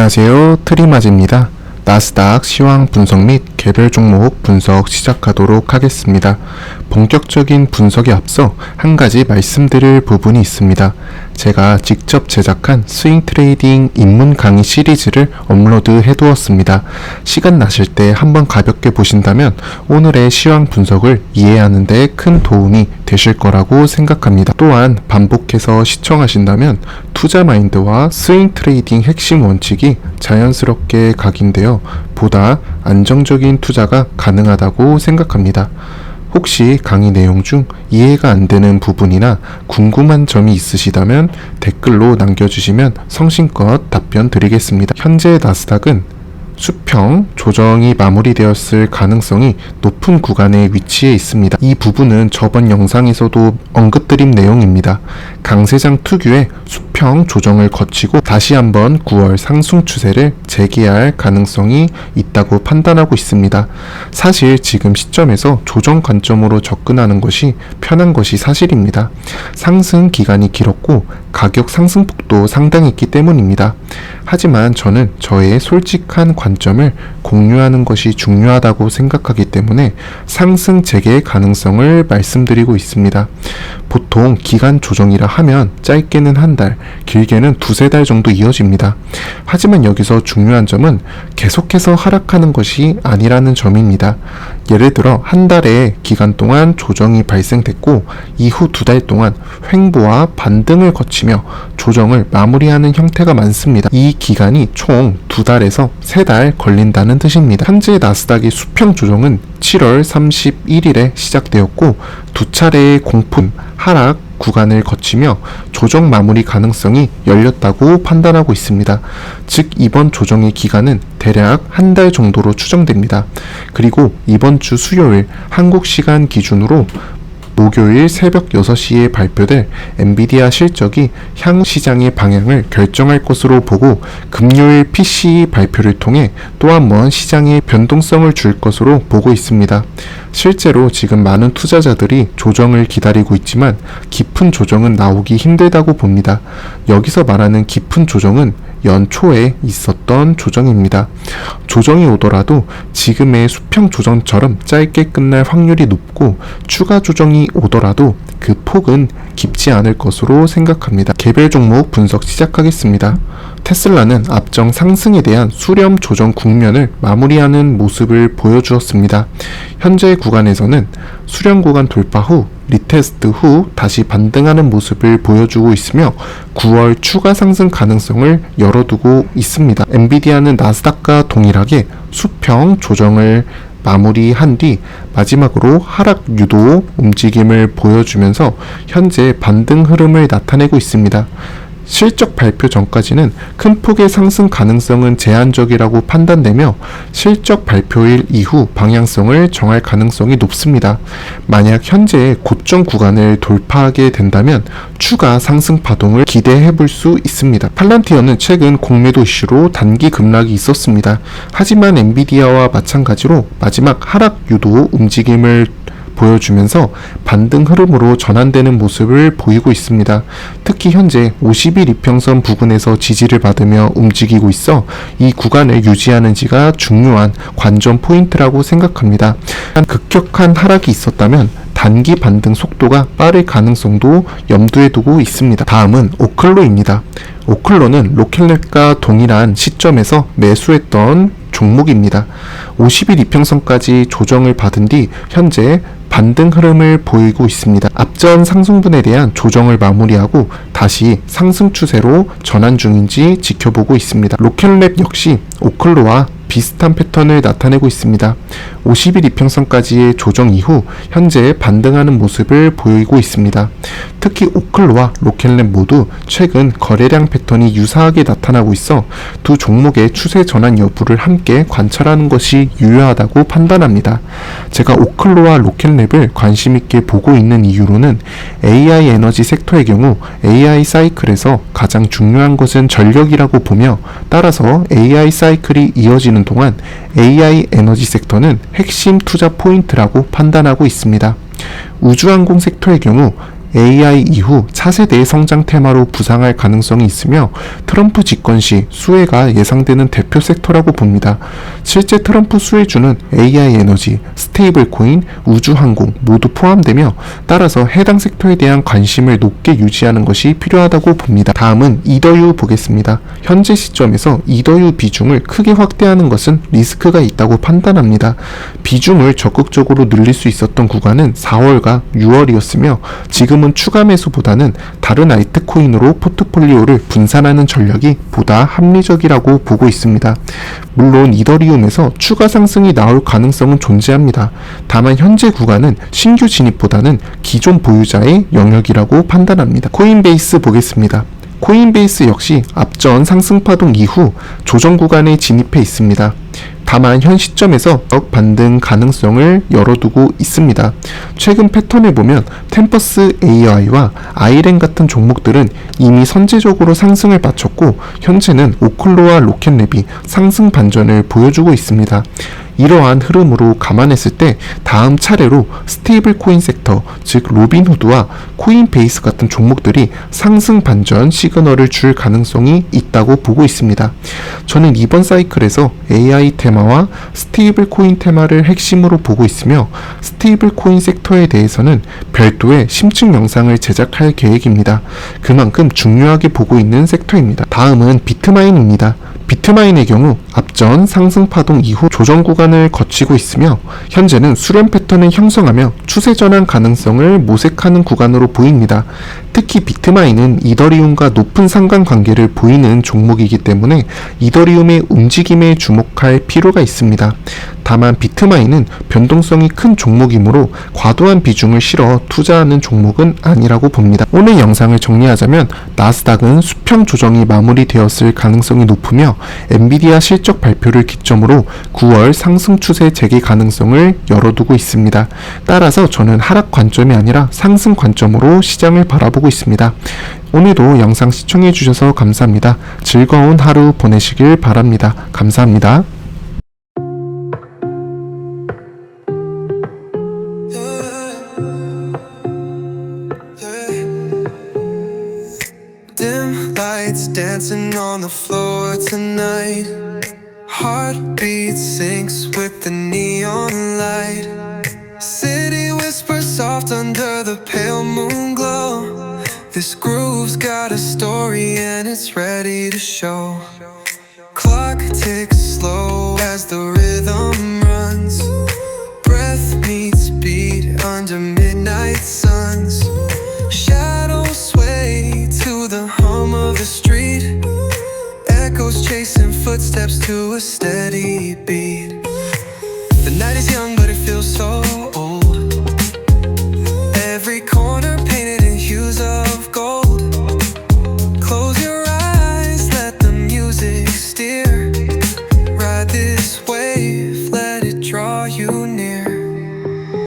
안녕하세요. 트리마즈입니다. 나스닥 시황 분석 및 개별 종목 분석 시작하도록 하겠습니다. 본격적인 분석에 앞서 한 가지 말씀드릴 부분이 있습니다. 제가 직접 제작한 스윙 트레이딩 입문 강의 시리즈를 업로드 해두었습니다. 시간 나실 때 한번 가볍게 보신다면 오늘의 시황 분석을 이해하는 데 큰 도움이 되실 거라고 생각합니다. 또한 반복해서 시청하신다면 투자 마인드와 스윙 트레이딩 핵심 원칙이 자연스럽게 각인되어 보다 안정적인 투자가 가능하다고 생각합니다. 혹시 강의 내용 중 이해가 안 되는 부분이나 궁금한 점이 있으시다면 댓글로 남겨주시면 성심껏 답변 드리겠습니다. 현재 나스닥은 수평 조정이 마무리되었을 가능성이 높은 구간에 위치해 있습니다. 이 부분은 저번 영상에서도 언급드린 내용입니다. 강세장 특유의 수평 조정을 거치고 다시 한번 9월 상승 추세를 재개할 가능성이 있다고 판단하고 있습니다. 사실 지금 시점에서 조정 관점으로 접근하는 것이 편한 것이 사실입니다. 상승 기간이 길었고 가격 상승폭도 상당했기 때문입니다. 하지만 저는 저의 솔직한 관점을 공유하는 것이 중요하다고 생각하기 때문에 상승 재개의 가능성을 말씀드리고 있습니다. 보통 기간 조정이라 하면 짧게는 한 달, 길게는 두세 달 정도 이어집니다. 하지만 여기서 중요한 점은 계속해서 하락하는 것이 아니라는 점입니다. 예를 들어 한 달의 기간 동안 조정이 발생됐고 이후 두 달 동안 횡보와 반등을 거치며 조정을 마무리하는 형태가 많습니다. 이 기간이 총 두 달에서 세 달 걸린다는 뜻입니다. 현재 나스닥의 수평 조정은 7월 31일에 시작되었고 두 차례의 공품 하락 구간을 거치며 조정 마무리 가능성이 열렸다고 판단하고 있습니다. 즉 이번 조정의 기간은 대략 한 달 정도로 추정됩니다. 그리고 이번 주 수요일 한국 시간 기준으로 목요일 새벽 6시에 발표될 엔비디아 실적이 향후 시장의 방향을 결정할 것으로 보고 금요일 PCE 발표를 통해 또 한 번 시장에 변동성을 줄 것으로 보고 있습니다. 실제로 지금 많은 투자자들이 조정을 기다리고 있지만 깊은 조정은 나오기 힘들다고 봅니다. 여기서 말하는 깊은 조정은 연초에 있었던 조정입니다. 조정이 오더라도 지금의 수평 조정처럼 짧게 끝날 확률이 높고 추가 조정이 오더라도 그 폭은 깊지 않을 것으로 생각합니다. 개별 종목 분석 시작하겠습니다. 테슬라는 앞정 상승에 대한 수렴 조정 국면을 마무리하는 모습을 보여주었습니다. 현재 구간에서는 수렴 구간 돌파 후 리테스트 후 다시 반등하는 모습을 보여주고 있으며 9월 추가 상승 가능성을 열어두고 있습니다. 엔비디아는 나스닥과 동일하게 수평 조정을 마무리한 뒤 마지막으로 하락 유도 움직임을 보여주면서 현재 반등 흐름을 나타내고 있습니다. 실적 발표 전까지는 큰 폭의 상승 가능성은 제한적이라고 판단되며 실적 발표일 이후 방향성을 정할 가능성이 높습니다. 만약 현재 고점 구간을 돌파하게 된다면 추가 상승 파동을 기대해 볼 수 있습니다. 팔란티어는 최근 공매도 이슈로 단기 급락이 있었습니다. 하지만 엔비디아와 마찬가지로 마지막 하락 유도 움직임을 보여주면서 반등 흐름으로 전환되는 모습을 보이고 있습니다. 특히 현재 50일 이평선 부근에서 지지를 받으며 움직이고 있어 이 구간을 유지하는지가 중요한 관전 포인트라고 생각합니다. 급격한 하락이 있었다면 단기 반등 속도가 빠를 가능성도 염두에 두고 있습니다. 다음은 오클로입니다. 오클로는 로켓랩과 동일한 시점에서 매수했던 종목입니다. 50일 이평선까지 조정을 받은 뒤 현재 반등 흐름을 보이고 있습니다. 앞전 상승분에 대한 조정을 마무리하고 다시 상승 추세로 전환 중인지 지켜보고 있습니다. 로켓랩 역시 오클로와 비슷한 패턴을 나타내고 있습니다. 50일 이평선까지의 조정 이후 현재 반등하는 모습을 보이고 있습니다. 특히 오클로와 로켓랩 모두 최근 거래량 패턴이 유사하게 나타나고 있어 두 종목의 추세 전환 여부를 함께 관찰하는 것이 유효하다고 판단합니다. 제가 오클로와 로켓랩을 관심 있게 보고 있는 이유로는 AI 에너지 섹터의 경우 AI 사이클에서 가장 중요한 것은 전력이라고 보며 따라서 AI 사이클이 이어지는 동안 AI 에너지 섹터는 핵심 투자 포인트라고 판단하고 있습니다. 우주항공 섹터의 경우 AI 이후 차세대의 성장 테마로 부상할 가능성이 있으며 트럼프 집권 시 수혜가 예상되는 대표 섹터라고 봅니다. 실제 트럼프 수혜주는 AI 에너지, 스테이블 코인, 우주항공 모두 포함되며 따라서 해당 섹터에 대한 관심을 높게 유지하는 것이 필요하다고 봅니다. 다음은 이더유 보겠습니다. 현재 시점에서 이더유 비중을 크게 확대하는 것은 리스크가 있다고 판단합니다. 비중을 적극적으로 늘릴 수 있었던 구간은 4월과 6월이었으며 지금은 추가 매수보다는 다른 알트코인으로 포트폴리오를 분산하는 전략이 보다 합리적이라고 보고 있습니다. 물론 이더리움에서 추가 상승이 나올 가능성은 존재합니다. 다만 현재 구간은 신규 진입보다는 기존 보유자의 영역이라고 판단합니다. 코인베이스 보겠습니다. 코인베이스 역시 앞전 상승 파동 이후 조정 구간에 진입해 있습니다. 다만 현 시점에서 반등 가능성을 열어두고 있습니다. 최근 패턴을 보면 템퍼스 AI와 아이렌 같은 종목들은 이미 선제적으로 상승을 마쳤고 현재는 오클로와 로켓랩이 상승 반전을 보여주고 있습니다. 이러한 흐름으로 감안했을 때 다음 차례로 스테이블 코인 섹터, 즉 로빈후드와 코인베이스 같은 종목들이 상승 반전 시그널을 줄 가능성이 있다고 보고 있습니다. 저는 이번 사이클에서 AI 테마와 스테이블 코인 테마를 핵심으로 보고 있으며 스테이블 코인 섹터에 대해서는 별도의 심층 영상을 제작할 계획입니다. 그만큼 중요하게 보고 있는 섹터입니다. 다음은 비트마인입니다. 비트마인의 경우 앞전 상승 파동 이후 조정 구간을 거치고 있으며 현재는 수렴 패턴을 형성하며 추세 전환 가능성을 모색하는 구간으로 보입니다. 특히 비트마인은 이더리움과 높은 상관관계를 보이는 종목이기 때문에 이더리움의 움직임에 주목할 필요가 있습니다. 다만 비트마인은 변동성이 큰 종목이므로 과도한 비중을 실어 투자하는 종목은 아니라고 봅니다. 오늘 영상을 정리하자면 나스닥은 수평 조정이 마무리되었을 가능성이 높으며 엔비디아 실적 발표를 기점으로 9월 상승 추세 재개 가능성을 열어두고 있습니다. 따라서 저는 하락 관점이 아니라 상승 관점으로 시장을 바라보고 있습니다. 오늘도 영상 시청해주셔서 감사합니다. 즐거운 하루 보내시길 바랍니다. 감사합니다. Dim lights dancing on the floor tonight. Heartbeat syncs with the neon light. City whispers soft under the pale moon glow. This groove's got a story and it's ready to show. Clock ticks slow as the rhythm runs. Breath meets beat under midnight suns. Shadows sway to the hum of the street. Echoes chasing footsteps to a steady beat. The night is young but it feels so